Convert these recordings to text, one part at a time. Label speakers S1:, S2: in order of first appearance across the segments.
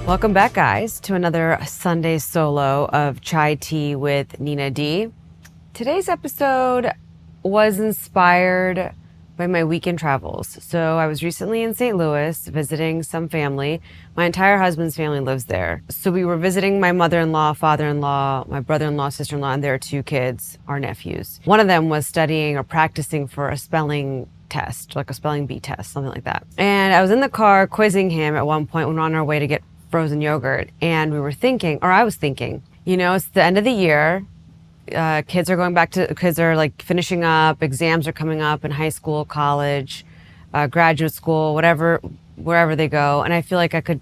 S1: Welcome back, guys, to another Sunday solo of Chai Tea with Nina D. Today's episode was inspired by my weekend travels. So I was recently in St. Louis visiting some family. My entire husband's family lives there. So we were visiting my mother-in-law, father-in-law, my brother-in-law, sister-in-law, and their two kids, our nephews. One of them was studying or practicing for a spelling test, like a spelling bee test, something like that. And I was in the car quizzing him at one point when we were on our way to get frozen yogurt. And we were thinking, or I was thinking, you know, it's the end of the year. Kids are like finishing up, exams are coming up in high school, college, graduate school, wherever they go. And I feel like I could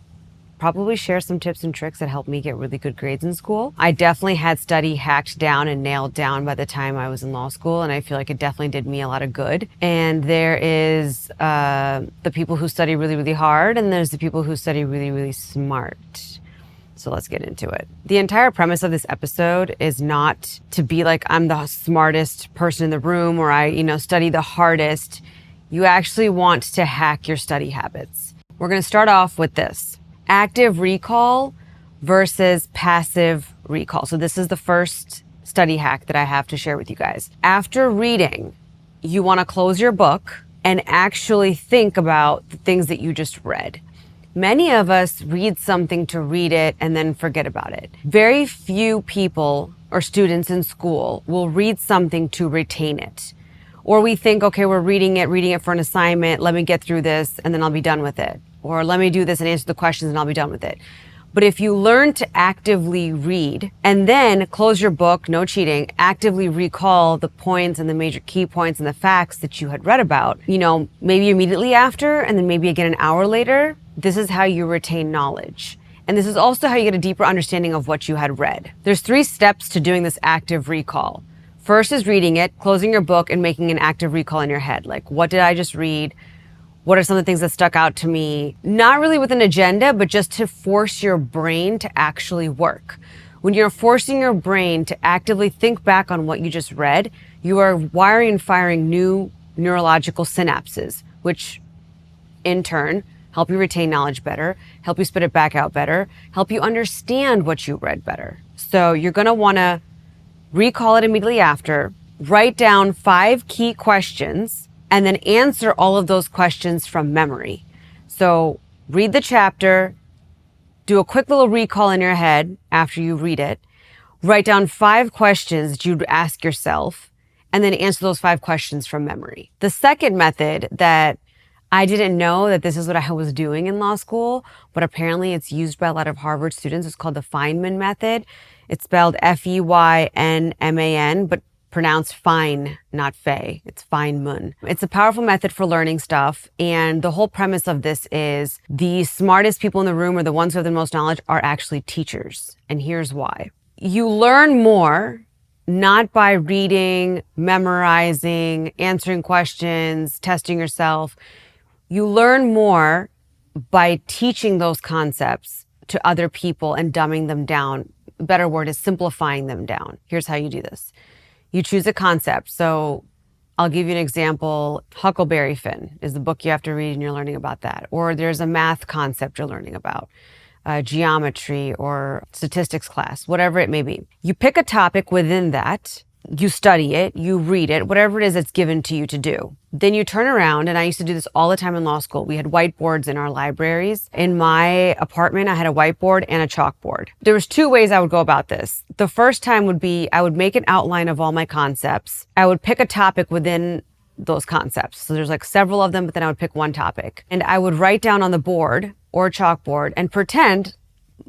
S1: probably share some tips and tricks that helped me get really good grades in school. I definitely had study hacked down and nailed down by the time I was in law school. And I feel like it definitely did me a lot of good. And there is the people who study really, really hard. And there's the people who study really, really smart. So let's get into it. The entire premise of this episode is not to be like I'm the smartest person in the room or I, study the hardest. You actually want to hack your study habits. We're going to start off with this. Active recall versus passive recall. So this is the first study hack that I have to share with you guys. After reading, you want to close your book and actually think about the things that you just read. Many of us read something to read it and then forget about it. Very few people or students in school will read something to retain it. Or we think, okay, we're reading it for an assignment. Let me get through this and then I'll be done with it. Or let me do this and answer the questions and I'll be done with it. But if you learn to actively read and then close your book, no cheating, actively recall the points and the major key points and the facts that you had read about, maybe immediately after and then maybe again an hour later, this is how you retain knowledge. And this is also how you get a deeper understanding of what you had read. There's 3 steps to doing this active recall. First is reading it, closing your book, and making an active recall in your head. Like, what did I just read? What are some of the things that stuck out to me? Not really with an agenda, but just to force your brain to actually work. When you're forcing your brain to actively think back on what you just read, you are wiring and firing new neurological synapses, which in turn help you retain knowledge better, help you spit it back out better, help you understand what you read better. So you're gonna wanna recall it immediately after, write down 5 key questions, and then answer all of those questions from memory. So read the chapter, do a quick little recall in your head after you read it, write down 5 questions that you'd ask yourself, and then answer those 5 questions from memory. The second method that I didn't know that this is what I was doing in law school, but apparently it's used by a lot of Harvard students. It's called the Feynman method. It's spelled Feynman, but pronounced fine, not fey. It's Feynman. It's a powerful method for learning stuff. And the whole premise of this is the smartest people in the room or the ones who have the most knowledge are actually teachers. And here's why. You learn more not by reading, memorizing, answering questions, testing yourself. You learn more by teaching those concepts to other people and dumbing them down. A better word is simplifying them down. Here's how you do this. You choose a concept. So I'll give you an example. Huckleberry Finn is the book you have to read and you're learning about that. Or there's a math concept you're learning about, geometry or statistics class, whatever it may be. You pick a topic within that. You study it, you read it, whatever it is that's given to you to do. Then you turn around, and I used to do this all the time in law school. We had whiteboards in our libraries. In my apartment, I had a whiteboard and a chalkboard. There was 2 ways I would go about this. The first time would be I would make an outline of all my concepts. I would pick a topic within those concepts. So there's like several of them, but then I would pick one topic. And I would write down on the board or chalkboard and pretend,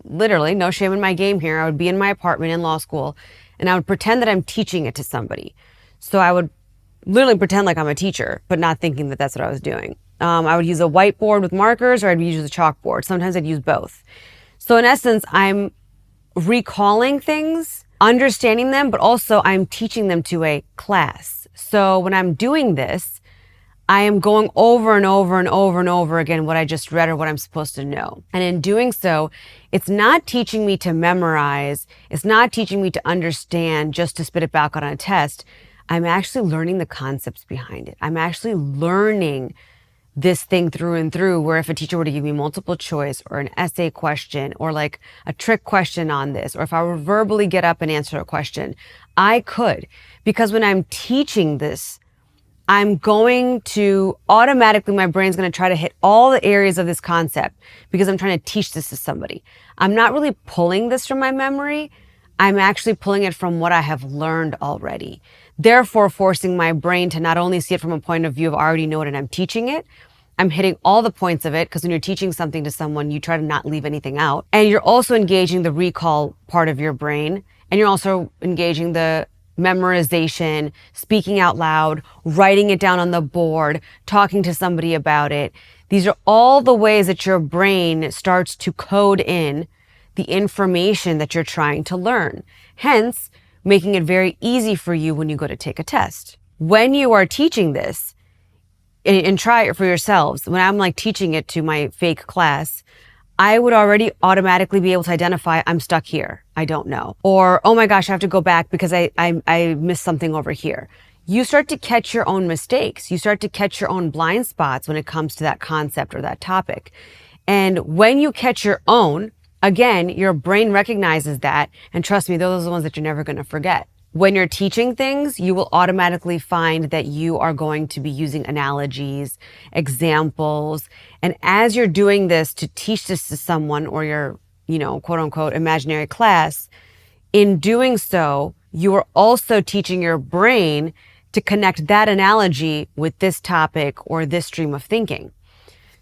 S1: literally, no shame in my game here, I would be in my apartment in law school and I would pretend that I'm teaching it to somebody. So I would literally pretend like I'm a teacher, but not thinking that that's what I was doing. I would use a whiteboard with markers or I'd use a chalkboard. Sometimes I'd use both. So in essence, I'm recalling things, understanding them, but also I'm teaching them to a class. So when I'm doing this, I am going over and over and over and over again what I just read or what I'm supposed to know. And in doing so, it's not teaching me to memorize. It's not teaching me to understand just to spit it back out on a test. I'm actually learning the concepts behind it. I'm actually learning this thing through and through, where if a teacher were to give me multiple choice or an essay question or like a trick question on this, or if I were verbally get up and answer a question, I could. Because when I'm teaching this, I'm going to automatically, my brain's going to try to hit all the areas of this concept because I'm trying to teach this to somebody. I'm not really pulling this from my memory. I'm actually pulling it from what I have learned already. Therefore, forcing my brain to not only see it from a point of view of I already know it and I'm teaching it, I'm hitting all the points of it, because when you're teaching something to someone, you try to not leave anything out. And you're also engaging the recall part of your brain. And you're also engaging the memorization, speaking out loud, writing it down on the board, talking to somebody about it. These are all the ways that your brain starts to code in the information that you're trying to learn. Hence, making it very easy for you when you go to take a test. When you are teaching this, and try it for yourselves, when I'm like teaching it to my fake class, I would already automatically be able to identify, I'm stuck here, I don't know. Or, oh my gosh, I have to go back because I missed something over here. You start to catch your own mistakes. You start to catch your own blind spots when it comes to that concept or that topic. And when you catch your own, again, your brain recognizes that. And trust me, those are the ones that you're never going to forget. When you're teaching things, you will automatically find that you are going to be using analogies, examples. And as you're doing this to teach this to someone or your, quote unquote, imaginary class, in doing so, you are also teaching your brain to connect that analogy with this topic or this stream of thinking.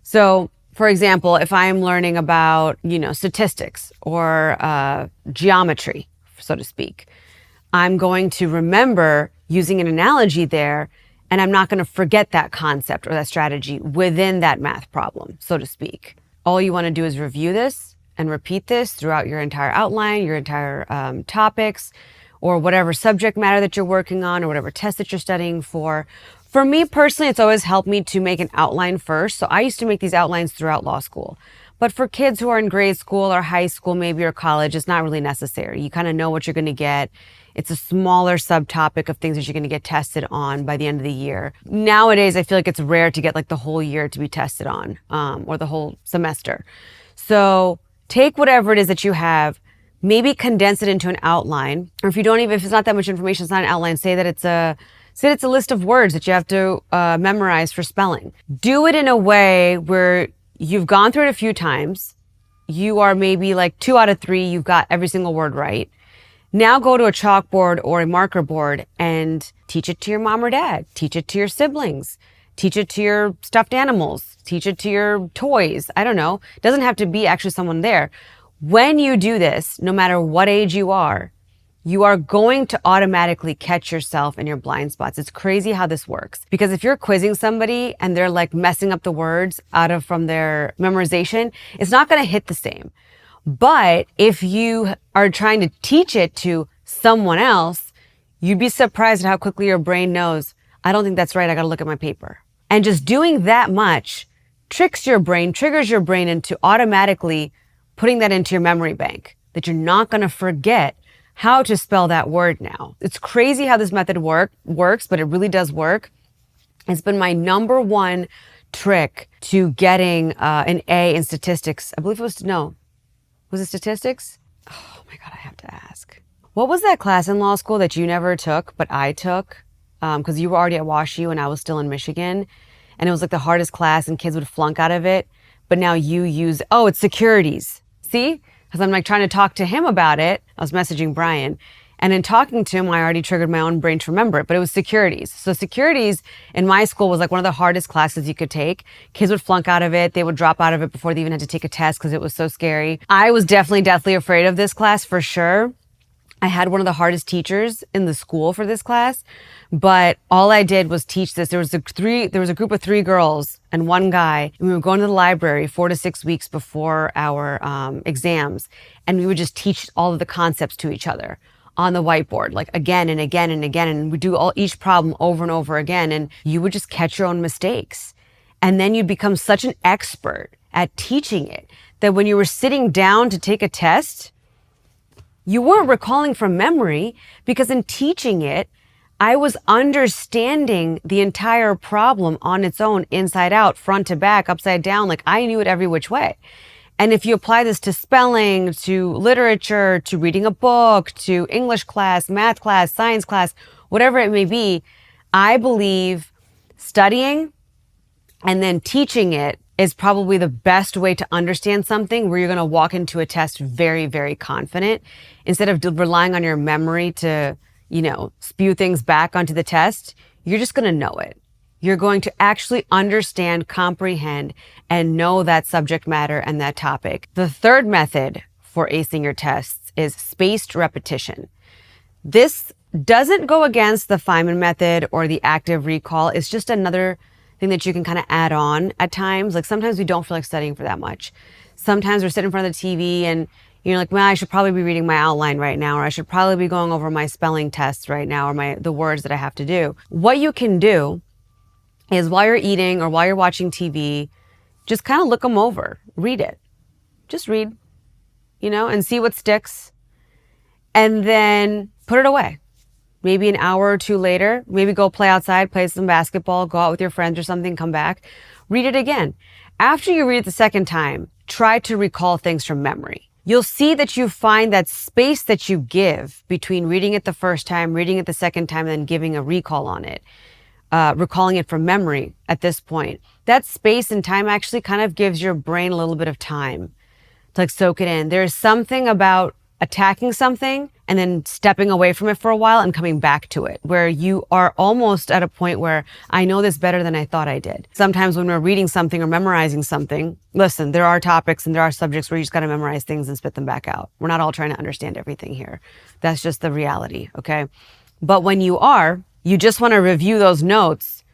S1: So, for example, if I'm learning about, statistics or geometry, so to speak, I'm going to remember using an analogy there, and I'm not going to forget that concept or that strategy within that math problem, so to speak. All you want to do is review this and repeat this throughout your entire outline, your entire topics, or whatever subject matter that you're working on or whatever test that you're studying for. For me personally, it's always helped me to make an outline first. So I used to make these outlines throughout law school. But for kids who are in grade school or high school, maybe, or college, it's not really necessary. You kind of know what you're going to get. It's a smaller subtopic of things that you're going to get tested on by the end of the year. Nowadays, I feel like it's rare to get like the whole year to be tested on, or the whole semester. So take whatever it is that you have, maybe condense it into an outline. Or if it's not that much information, it's not an outline, say that it's a list of words that you have to memorize for spelling. Do it in a way where you've gone through it a few times. You are maybe like 2 out of 3, you've got every single word right. Now go to a chalkboard or a marker board and teach it to your mom or dad. Teach it to your siblings. Teach it to your stuffed animals. Teach it to your toys. I don't know. It doesn't have to be actually someone there. When you do this, no matter what age you are going to automatically catch yourself in your blind spots. It's crazy how this works. Because if you're quizzing somebody and they're like messing up the words from their memorization, it's not going to hit the same. But if you are trying to teach it to someone else, you'd be surprised at how quickly your brain knows, I don't think that's right, I gotta look at my paper. And just doing that much triggers your brain into automatically putting that into your memory bank, that you're not gonna forget how to spell that word now. It's crazy how this method works, but it really does work. It's been my number one trick to getting an A in statistics. I believe was it statistics? Oh my God, I have to ask. What was that class in law school that you never took, but I took? Because you were already at WashU and I was still in Michigan. And it was like the hardest class and kids would flunk out of it. But now it's securities. See? Because I'm like trying to talk to him about it. I was messaging Brian. And in talking to him, I already triggered my own brain to remember it, but it was securities. So securities in my school was like one of the hardest classes you could take. Kids would flunk out of it. They would drop out of it before they even had to take a test because it was so scary. I was deathly afraid of this class for sure. I had one of the hardest teachers in the school for this class, but all I did was teach this. There was a group of 3 girls and 1 guy, and we were going to the library 4 to 6 weeks before our exams, and we would just teach all of the concepts to each other on the whiteboard, like again and again and again. And we do each problem over and over again. And you would just catch your own mistakes. And then you'd become such an expert at teaching it that when you were sitting down to take a test, you weren't recalling from memory, because in teaching it, I was understanding the entire problem on its own, inside out, front to back, upside down. Like I knew it every which way. And if you apply this to spelling, to literature, to reading a book, to English class, math class, science class, whatever it may be, I believe studying and then teaching it is probably the best way to understand something where you're going to walk into a test very, very confident instead of relying on your memory to, spew things back onto the test. You're just going to know it. You're going to actually understand, comprehend, and know that subject matter and that topic. The third method for acing your tests is spaced repetition. This doesn't go against the Feynman method or the active recall. It's just another thing that you can kind of add on at times. Like sometimes we don't feel like studying for that much. Sometimes we're sitting in front of the TV and you're like, well, I should probably be reading my outline right now, or I should probably be going over my spelling tests right now, or the words that I have to do. What you can do is while you're eating or while you're watching TV, just kind of look them over, read it. Just read, and see what sticks. And then put it away. Maybe an hour or two later, maybe go play outside, play some basketball, go out with your friends or something, come back, read it again. After you read it the second time, try to recall things from memory. You'll see that you find that space that you give between reading it the first time, reading it the second time, and then giving a recall on it, recalling it from memory at this point. That space and time actually kind of gives your brain a little bit of time to soak it in. There's something about attacking something and then stepping away from it for a while and coming back to it, where you are almost at a point where I know this better than I thought I did. Sometimes when we're reading something or memorizing something, listen, there are topics and there are subjects where you just got to memorize things and spit them back out. We're not all trying to understand everything here. That's just the reality, okay? But when you just want to review those notes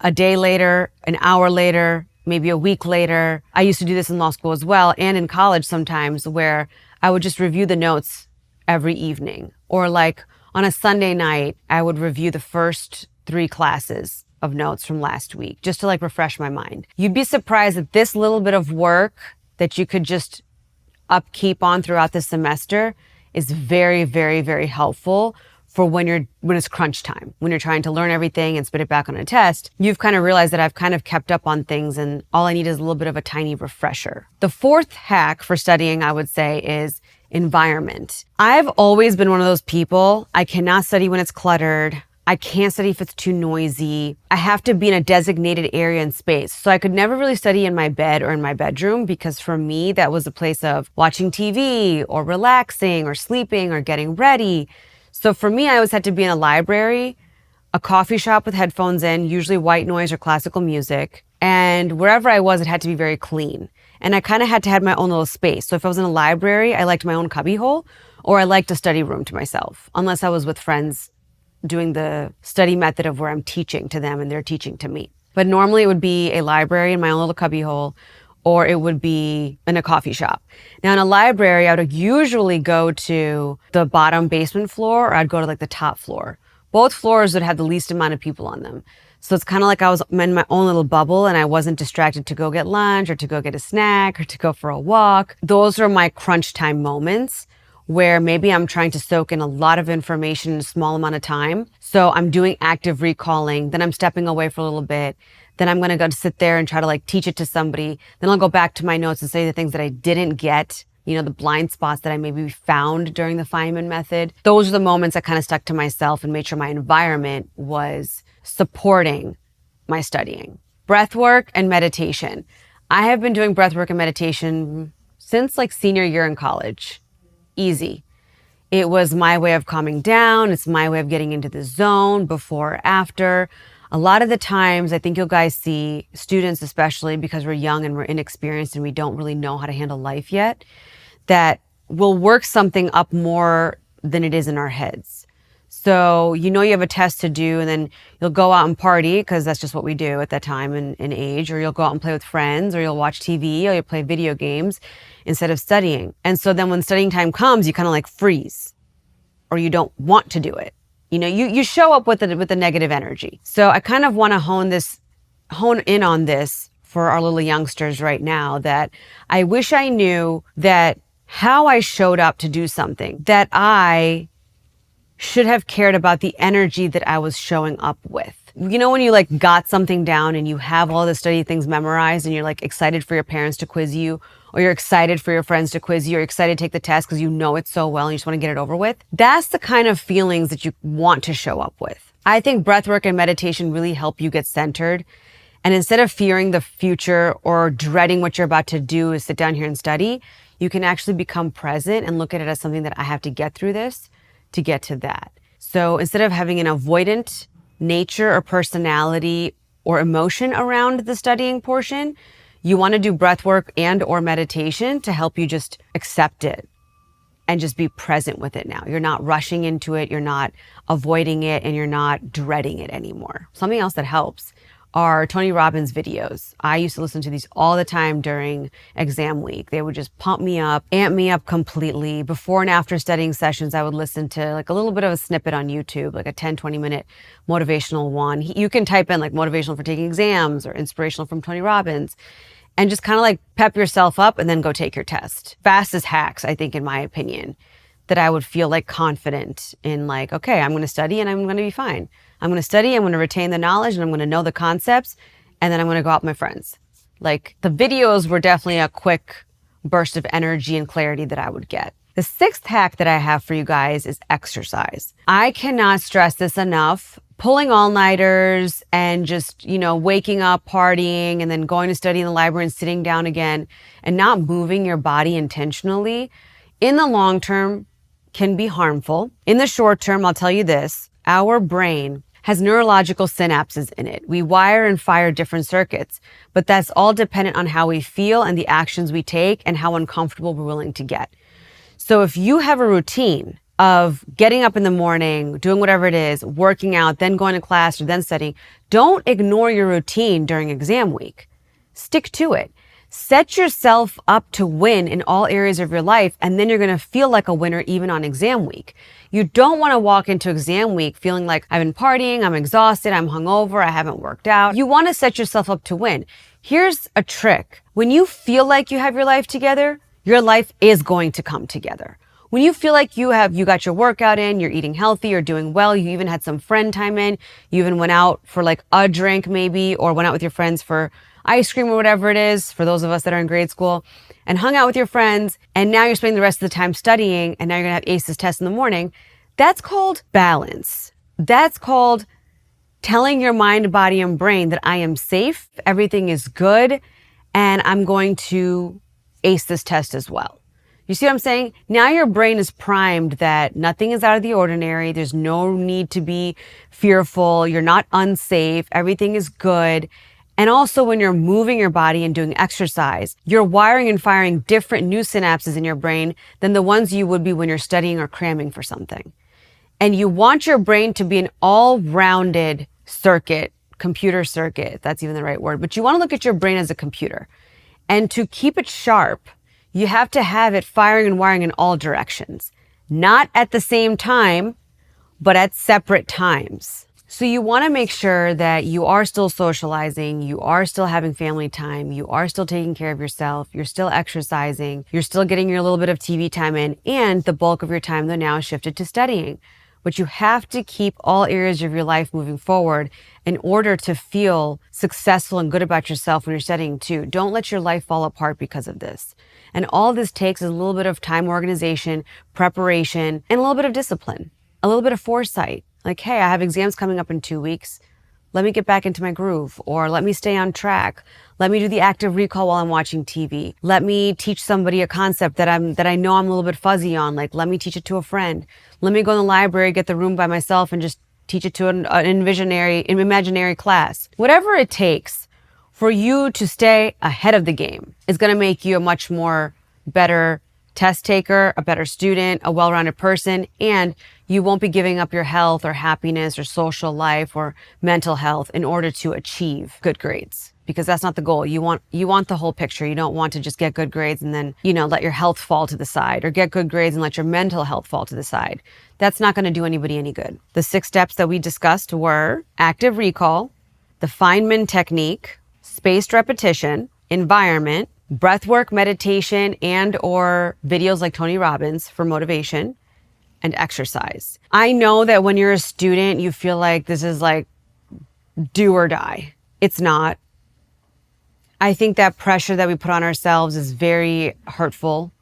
S1: a day later, an hour later, maybe a week later. I used to do this in law school as well and in college sometimes, where I would just review the notes every evening. Or like on a Sunday night, I would review the first 3 classes of notes from last week just to refresh my mind. You'd be surprised that this little bit of work that you could just upkeep on throughout the semester is very, very, very helpful for when it's crunch time, when you're trying to learn everything and spit it back on a test. You've kind of realized that I've kind of kept up on things and all I need is a little bit of a tiny refresher. The fourth hack for studying, I would say, is environment. I've always been one of those people. I cannot study when it's cluttered. I can't study if it's too noisy. I have to be in a designated area and space. So I could never really study in my bed or in my bedroom because for me, that was a place of watching TV or relaxing or sleeping or getting ready. So for me, I always had to be in a library, a coffee shop with headphones in, usually white noise or classical music. And wherever I was, it had to be very clean. And I kind of had to have my own little space. So if I was in a library, I liked my own cubbyhole, or I liked a study room to myself, unless I was with friends doing the study method of where I'm teaching to them and they're teaching to me. But normally it would be a library in my own little cubbyhole, or it would be in a coffee shop. Now in a library, I would usually go to the bottom basement floor, or I'd go to the top floor. Both floors would have the least amount of people on them. So it's kind of like I was in my own little bubble and I wasn't distracted to go get lunch or to go get a snack or to go for a walk. Those are my crunch time moments where maybe I'm trying to soak in a lot of information in a small amount of time. So I'm doing active recalling, then I'm stepping away for a little bit. Then I'm going to go sit there and try to teach it to somebody. Then I'll go back to my notes and say the things that I didn't get, the blind spots that I maybe found during the Feynman method. Those are the moments I kind of stuck to myself and made sure my environment was supporting my studying. Breathwork and meditation. I have been doing breathwork and meditation since senior year in college. Easy. It was my way of calming down. It's my way of getting into the zone before or after. A lot of the times, I think you guys see students, especially because we're young and we're inexperienced and we don't really know how to handle life yet, that will work something up more than it is in our heads. So you have a test to do and then you'll go out and party because that's just what we do at that time and age, or you'll go out and play with friends, or you'll watch TV, or you'll play video games instead of studying. And so then when studying time comes, you kind of freeze, or you don't want to do it. You show up with the negative energy. So I kind of want to hone in on this for our little youngsters right now, that I wish I knew that how I showed up to do something, that I should have cared about the energy that I was showing up with. You know, when you like got something down and you have all the study things memorized and you're like excited for your parents to quiz you, or you're excited for your friends to quiz you, or you're excited to take the test because you know it so well and you just want to get it over with. That's the kind of feelings that you want to show up with. I think breathwork and meditation really help you get centered. And instead of fearing the future or dreading what you're about to do is sit down here and study, you can actually become present and look at it as something that I have to get through this to get to that. So instead of having an avoidant nature or personality or emotion around the studying portion, you want to do breath work and or meditation to help you just accept it and just be present with it now. You're not rushing into it, you're not avoiding it, and you're not dreading it anymore. Something else that helps are Tony Robbins videos. I used to listen to these all the time during exam week. They would just pump me up, amp me up completely. Before and after studying sessions, I would listen to like a little bit of a snippet on YouTube, like a 10, 20-minute motivational one. You can type in like motivational for taking exams or inspirational from Tony Robbins and just kind of like pep yourself up and then go take your test. Fastest hacks, I think, in my opinion, that I would feel like confident in like, okay, I'm going to study and I'm going to be fine. I'm going to study, I'm going to retain the knowledge, and I'm going to know the concepts, and then I'm going to go out with my friends. Like the videos were definitely a quick burst of energy and clarity that I would get. The sixth hack that I have for you guys is exercise. I cannot stress this enough. Pulling all-nighters and just, waking up, partying, and then going to study in the library and sitting down again and not moving your body intentionally, in the long term can be harmful. In the short term, I'll tell you this, our brain has neurological synapses in it. We wire and fire different circuits, but that's all dependent on how we feel and the actions we take and how uncomfortable we're willing to get. So if you have a routine of getting up in the morning, doing whatever it is, working out, then going to class or then studying, don't ignore your routine during exam week. Stick to it. Set yourself up to win in all areas of your life, and then you're going to feel like a winner even on exam week. You don't want to walk into exam week feeling like I've been partying, I'm exhausted, I'm hungover, I haven't worked out. You want to set yourself up to win. Here's a trick. When you feel like you have your life together, your life is going to come together. When you feel like you got your workout in, you're eating healthy, you're doing well, you even had some friend time in, you even went out for like a drink maybe, or went out with your friends for ice cream or whatever it is, for those of us that are in grade school, and hung out with your friends, and now you're spending the rest of the time studying, and now you're gonna have ACEs test in the morning. That's called balance. That's called telling your mind, body, and brain that I am safe, everything is good, and I'm going to ace this test as well. You see what I'm saying? Now your brain is primed that nothing is out of the ordinary. There's no need to be fearful. You're not unsafe. Everything is good. And also when you're moving your body and doing exercise, you're wiring and firing different new synapses in your brain than the ones you would be when you're studying or cramming for something. And you want your brain to be an all-rounded circuit, computer circuit, if that's even the right word, but you want to look at your brain as a computer. And to keep it sharp, you have to have it firing and wiring in all directions, not at the same time, but at separate times. So you want to make sure that you are still socializing, you are still having family time, you are still taking care of yourself, you're still exercising, you're still getting your little bit of TV time in, and the bulk of your time though now is shifted to studying. But you have to keep all areas of your life moving forward in order to feel successful and good about yourself when you're studying too. Don't let your life fall apart because of this. And all this takes is a little bit of time organization, preparation, and a little bit of discipline, a little bit of foresight. Like, hey, I have exams coming up in 2 weeks. Let me get back into my groove, or let me stay on track. Let me do the active recall while I'm watching TV. Let me teach somebody a concept that I know I'm a little bit fuzzy on. Like, let me teach it to a friend. Let me go in the library, get the room by myself, and just teach it to an imaginary class. Whatever it takes for you to stay ahead of the game is going to make you a much more better test taker, a better student, a well-rounded person, and you won't be giving up your health or happiness or social life or mental health in order to achieve good grades, because that's not the goal. You want the whole picture. You don't want to just get good grades and then, let your health fall to the side, or get good grades and let your mental health fall to the side. That's not going to do anybody any good. The 6 steps that we discussed were active recall, the Feynman technique, spaced repetition, environment, breathwork, meditation, and or videos like Tony Robbins for motivation, and exercise. I know that when you're a student, you feel like this is like do or die. It's not. I think that pressure that we put on ourselves is very hurtful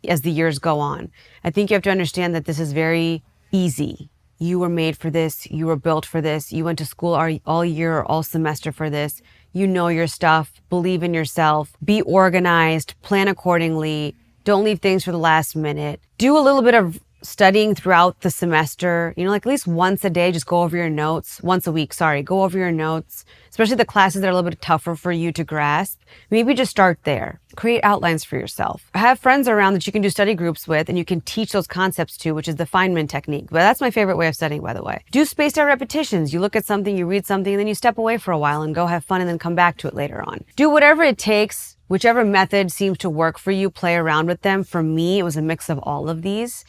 S1: as the years go on. I think you have to understand that this is very easy. You were made for this. You were built for this. You went to school all year or all semester for this. You know your stuff. Believe in yourself. Be organized. Plan accordingly. Don't leave things for the last minute. Do a little bit of studying throughout the semester. Like at least once a day, just go over your notes. Once a week, go over your notes, especially the classes that are a little bit tougher for you to grasp. Maybe just start there. Create outlines for yourself. Have friends around that you can do study groups with and you can teach those concepts to, which is the Feynman technique. But that's my favorite way of studying, by the way. Do spaced out repetitions. You look at something, you read something, and then you step away for a while and go have fun and then come back to it later on. Do whatever it takes. Whichever method seems to work for you, play around with them. For me, it was a mix of all of these.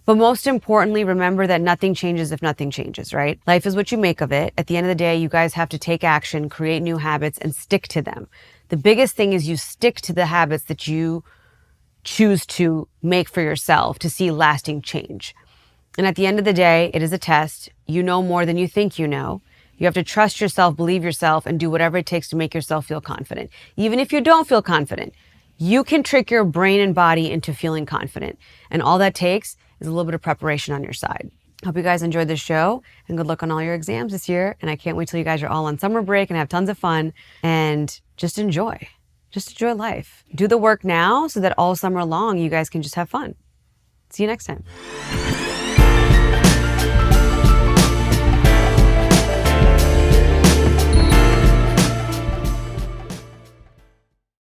S1: But most importantly, remember that nothing changes if nothing changes, right? Life is what you make of it. At the end of the day, you guys have to take action, create new habits, and stick to them. The biggest thing is you stick to the habits that you choose to make for yourself to see lasting change. And at the end of the day, it is a test. You know more than you think you know. You have to trust yourself, believe yourself, and do whatever it takes to make yourself feel confident. Even if you don't feel confident, you can trick your brain and body into feeling confident. And all that takes is a little bit of preparation on your side. Hope you guys enjoyed this show and good luck on all your exams this year. And I can't wait till you guys are all on summer break and have tons of fun and just enjoy. Just enjoy life. Do the work now so that all summer long you guys can just have fun. See you next time.